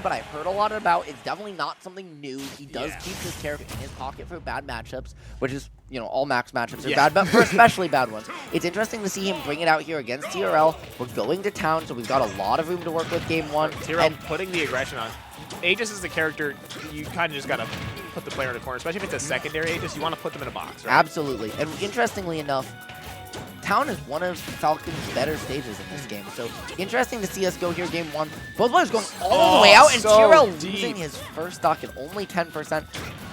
but I've heard a lot about. It's definitely not something new. He does keep his character in his pocket for bad matchups, which is, you know, all max matchups are bad, but for especially bad ones. It's interesting to see him bring it out here against TRL. We're going to town, so we've got a lot of room to work with game one. TRL and putting the aggression on. Aegis is the character you kind of just got to put the player in a corner, especially if it's a secondary Aegis. You want to put them in a box, right? Absolutely. And interestingly enough, Town is one of Falcon's better stages in this game. So interesting to see us go here game one. Both players going all the way out, and so TRL deep. losing his first stock at only 10%.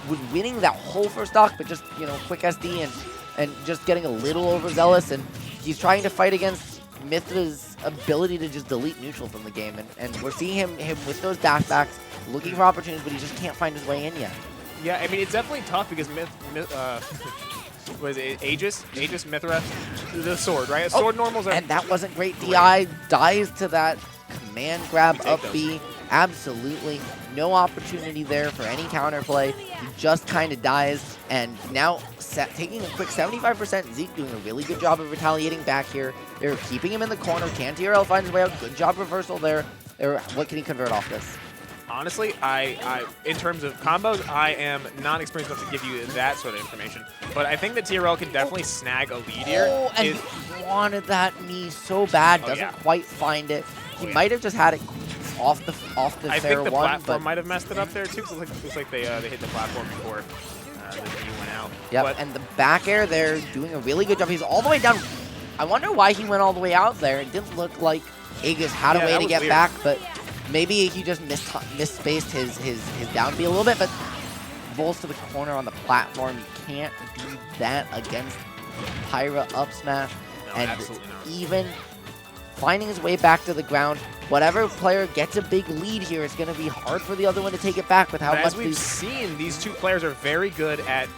Was winning that whole first stock, but just, you know, quick SD and just getting a little overzealous. And he's trying to fight against Mythra's ability to just delete neutral from the game. And we're seeing him with those dashbacks, looking for opportunities, but he just can't find his way in yet. Yeah, I mean, it's definitely tough because what is it, Aegis, Mythra, the sword, right? Sword normals are... And that wasn't great. DI dies to that command grab up B. Absolutely no opportunity there for any counterplay. He just kind of dies. And now taking a quick 75%, Zeke doing a really good job of retaliating back here. They're keeping him in the corner. Can TRL find his way out? Good job reversal there. What can he convert off this? Honestly, I in terms of combos, I am not experienced enough to give you that sort of information. But I think that TRL can definitely snag a lead here. Oh, and he wanted that knee so bad, doesn't quite find it. He might have just had it off the I fair think the one, platform might have messed it up there too. So it looks like they hit the platform before the knee went out. Yep, and the back air there doing a really good job. He's all the way down. I wonder why he went all the way out there. It didn't look like Aegis had a way to get back, but maybe he just misspaced his down B a little bit, but rolls to the corner on the platform. You can't do that against Pyra up smash. No, and absolutely not. Even finding his way back to the ground, whatever player gets a big lead here, it's going to be hard for the other one to take it back with how much as we've seen, these two players are very good at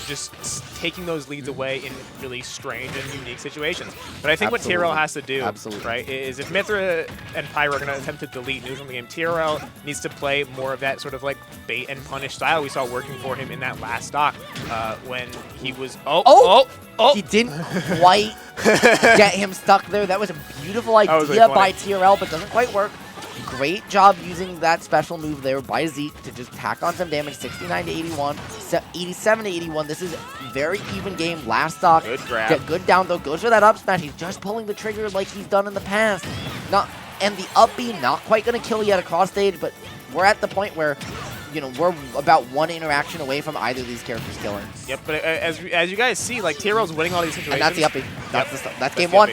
just taking those leads away in really strange and unique situations. But I think what TRL has to do, right, is if Mythra and Pyra are going to attempt to delete neutral from the game, TRL needs to play more of that sort of like bait and punish style we saw working for him in that last stock when he was... He didn't quite get him stuck there. That was a beautiful idea by TRL, but doesn't quite work. Great job using that special move there by Zeke to just tack on some damage. 69 to 81, 87 to 81. This is a very even game. Last stock. Good grab. Good down though. Goes for that up smash. He's just pulling the trigger like he's done in the past. And the up B not quite going to kill yet across stage, but we're at the point where, you know, we're about one interaction away from either of these characters killing. Yep, but as you guys see, like TRL's winning all these situations. And that's the up B. That's game one.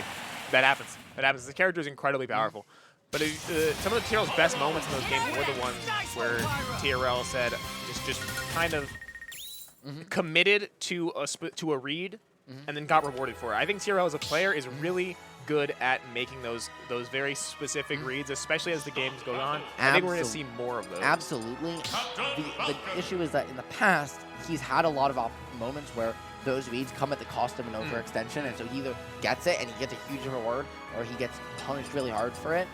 That happens. That happens. The character is incredibly powerful. But some of the TRL's best moments in those games were the ones where TRL said just kind of committed to a read and then got rewarded for it. I think TRL as a player is really good at making those very specific reads, especially as the games go on. I think we're going to see more of those. Absolutely. The issue is that in the past, he's had a lot of moments where those reads come at the cost of an overextension, and so he either gets it and he gets a huge reward, or he gets punished really hard for it.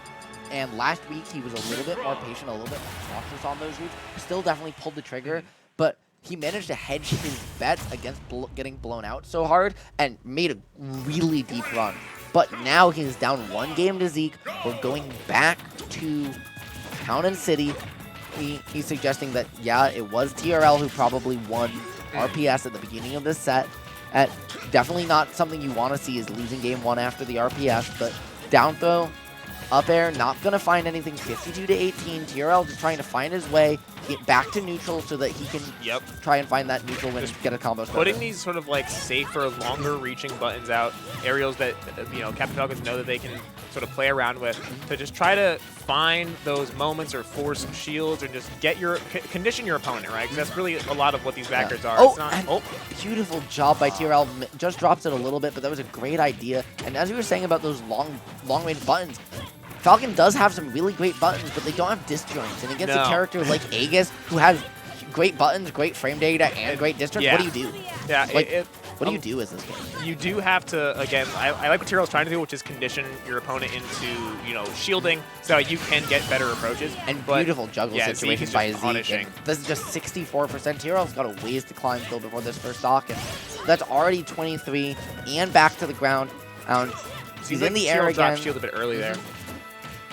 And last week, he was a little bit more patient, a little bit more cautious on those reads. Still definitely pulled the trigger, but he managed to hedge his bets against getting blown out so hard and made a really deep run. But now he's down one game to Zeke. We're going back to Town and City. He's suggesting that, yeah, it was TRL who probably won RPS at the beginning of this set. Definitely not something you want to see is losing game one after the RPS, but down throw, up air, not going to find anything. 52 to 18. TRL just trying to find his way, get back to neutral so that he can try and find that neutral win and get a combo starter. Putting these sort of like safer, longer reaching buttons out, aerials that, you know, Captain Falcons know that they can sort of play around with to just try to find those moments or force some shields or just get condition your opponent, right? Because that's really a lot of what these backers are. Beautiful job by TRL. Just drops it a little bit, but that was a great idea. And as we were saying about those long-range buttons, Falcon does have some really great buttons, but they don't have disjoints. And against a character like Aegis, who has great buttons, great frame data, and great disjoints, what do you do? Yeah, what do you do as this game? You do have to, again, I like what TRL's trying to do, which is condition your opponent into, you know, shielding so you can get better approaches. And beautiful juggle situations by Zeke. This is just 64%. TRL's got a ways to climb still before this first stock, and that's already 23 and back to the ground. He's in the air again. Shield a bit early there.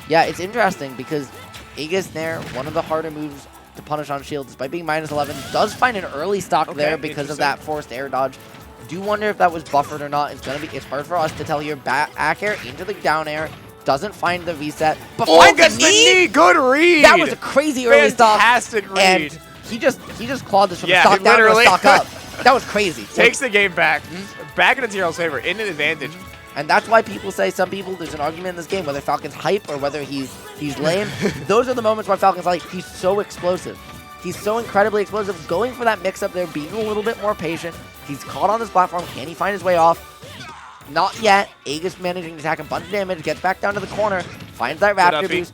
Yeah, it's interesting because Aegis there, one of the harder moves to punish on shield, despite being -11, does find an early stock there because of that forced air dodge. Do wonder if that was buffered or not. It's hard for us to tell here. Back air into the down air. Doesn't find the reset, but finds gets the knee. Good read. That was a crazy early stock. Fantastic read. And he just clawed this from the stock down to a stock up. That was crazy. Takes the game back. Back into TRL's favor, in an advantage. And that's why people say, there's an argument in this game, whether Falcon's hype or whether he's lame. Those are the moments where Falcon's like, he's so explosive. He's so incredibly explosive. Going for that mix-up there, being a little bit more patient. He's caught on this platform. Can he find his way off? Not yet. Aegis managing to attack a bunch of damage. Gets back down to the corner. Finds that Raptor boost.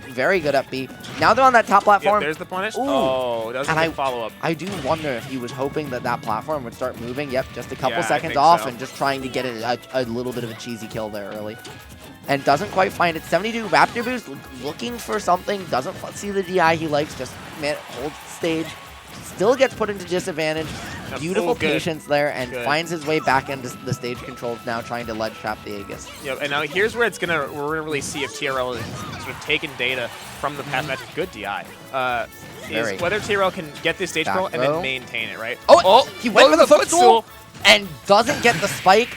Very good up B. Now they're on that top platform. There's the punish. Ooh. Oh, that was a good follow-up. I do wonder if he was hoping that platform would start moving. Yep, just a couple seconds off and just trying to get a little bit of a cheesy kill there early. And doesn't quite find it. 72 Raptor boost, looking for something. Doesn't see the DI he likes. Just holds stage. Still gets put into disadvantage. Beautiful patience there, and finds his way back into the stage controls now, trying to ledge trap the Aegis. Yep, and now here's where we're gonna really see if TRL is sort of taking data from the past matches. Good DI. Is whether TRL can get this stage control and then maintain it, right? He went for the footstool and doesn't get the spike.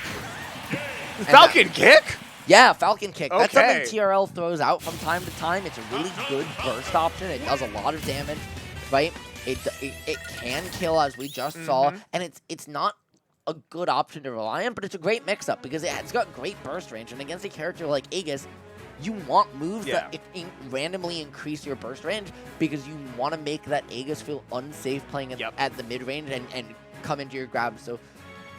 Falcon kick? Yeah, Falcon kick. That's something TRL throws out from time to time. It's a really good burst option. It does a lot of damage, right? It can kill, as we just saw, and it's not a good option to rely on, but it's a great mix-up because it's got great burst range, and against a character like Aegis, you want moves that randomly increase your burst range because you want to make that Aegis feel unsafe playing at the mid-range and come into your grab. So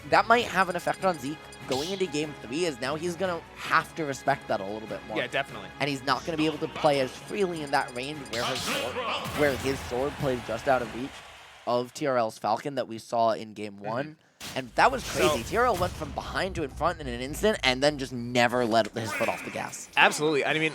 that might have an effect on Zeke going into Game 3, as now he's going to have to respect that a little bit more. Yeah, definitely. And he's not going to be able to play as freely in that range where his sword plays just out of reach of TRL's Falcon that we saw in Game 1. And that was crazy. TRL went from behind to in front in an instant and then just never let his foot off the gas. Absolutely. I mean,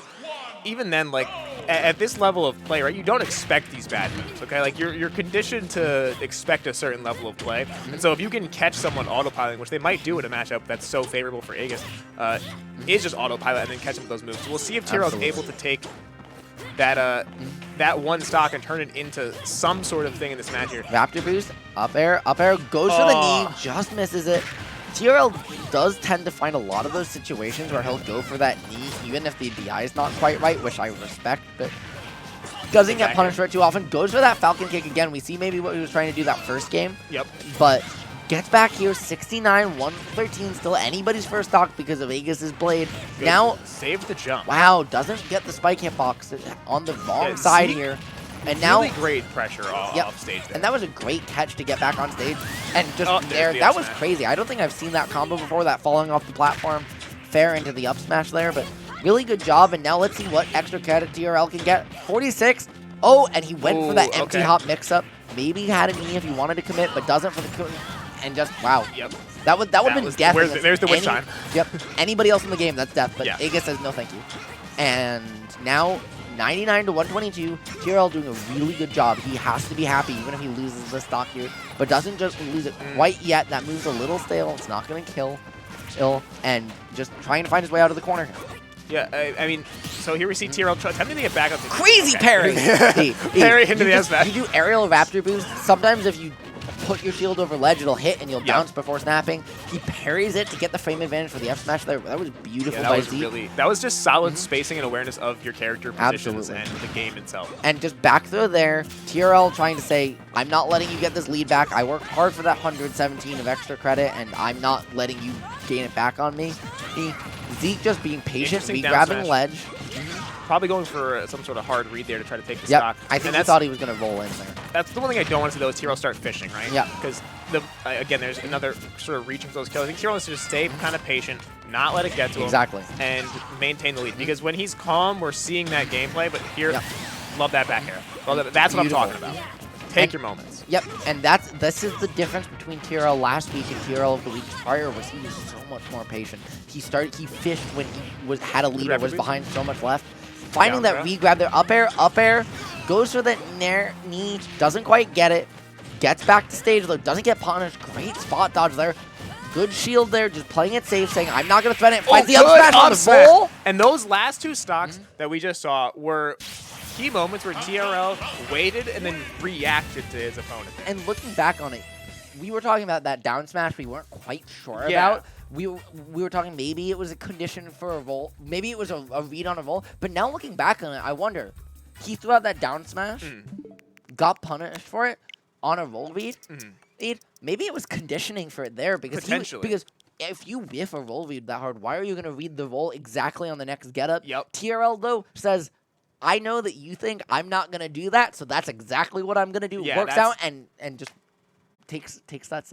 even then, like, at this level of play, right, you don't expect these bad moves, okay? Like, you're conditioned to expect a certain level of play. And so if you can catch someone autopiloting, which they might do in a matchup that's so favorable for Aegis, is just autopilot and then catch them with those moves. So we'll see if TRL is able to take that that one stock and turn it into some sort of thing in this match here. Raptor boost, up air, goes for the knee, just misses it. TRL does tend to find a lot of those situations where he'll go for that knee, even if the DI is not quite right, which I respect, but doesn't get punished for it too often. Goes for that Falcon kick again. We see maybe what he was trying to do that first game. Yep. But gets back here, 69, 113, still anybody's first stock because of Aegis's blade. Good. Now, saved the jump. Wow, doesn't get the spike hitbox on the wrong side here. And now, really great pressure off stage there. And that was a great catch to get back on stage. And just that was crazy. I don't think I've seen that combo before, that falling off the platform, fair into the up smash there. But really good job. And now let's see what extra credit TRL can get. 46. Oh, and he went for that empty hop mix-up. Maybe he had a knee if he wanted to commit, but doesn't for the... And just, wow. Yep. That would have been death. There's the witch time. Yep. Anybody else in the game, that's death. But Aegis says no thank you. And now... 99 to 122. TRL doing a really good job. He has to be happy even if he loses the stock here, but doesn't just lose it quite yet. That move's a little stale. It's not going to kill. And just trying to find his way out of the corner. Yeah, I mean, so here we see TRL attempting to get back up. To crazy parry. Parry into the S-Bash. You do aerial Raptor boost. Sometimes if you put your shield over ledge, it'll hit and you'll bounce before snapping. He parries it to get the frame advantage for the F smash there. That was beautiful by Zeke. That was just solid spacing and awareness of your character positions and the game itself. And just back throw there, TRL trying to say, I'm not letting you get this lead back. I worked hard for that 117 of extra credit, and I'm not letting you gain it back on me. Zeke just being patient, grabbing ledge. Probably going for some sort of hard read there to try to take the stock. I think he thought he was going to roll in there. That's the one thing I don't want to see, though, is TRL start fishing, right? Yeah. Because, again, there's another sort of reaching for those kills. I think TRL needs to just stay kind of patient, not let it get to him. Exactly. And maintain the lead. Because when he's calm, we're seeing that gameplay, but here, love that back air. That's what I'm talking about. Take your moments. Yep, and this is the difference between TRL last week and TRL of the week prior, was he was so much more patient. He fished when he had a lead or was behind so much left. Finding that re-grab there, up air, goes for the knee, doesn't quite get it, gets back to stage though, doesn't get punished, great spot dodge there. Good shield there, just playing it safe, saying, I'm not going to threaten it. Finds the up smash on the roll. And those last two stocks that we just saw were key moments where TRL waited and then reacted to his opponent. And looking back on it, we were talking about that down smash we weren't quite sure Yeah. about. We were talking maybe it was a condition for a roll, maybe it was a read on a roll. But now looking back on it, I wonder, he threw out that down smash, got punished for it on a roll read. Maybe it was conditioning for it there because because if you whiff a roll read that hard, why are you going to read the roll exactly on the next get up? Yep. TRL though says, I know that you think I'm not going to do that, so that's exactly what I'm going to do. Yeah, Works out and just takes that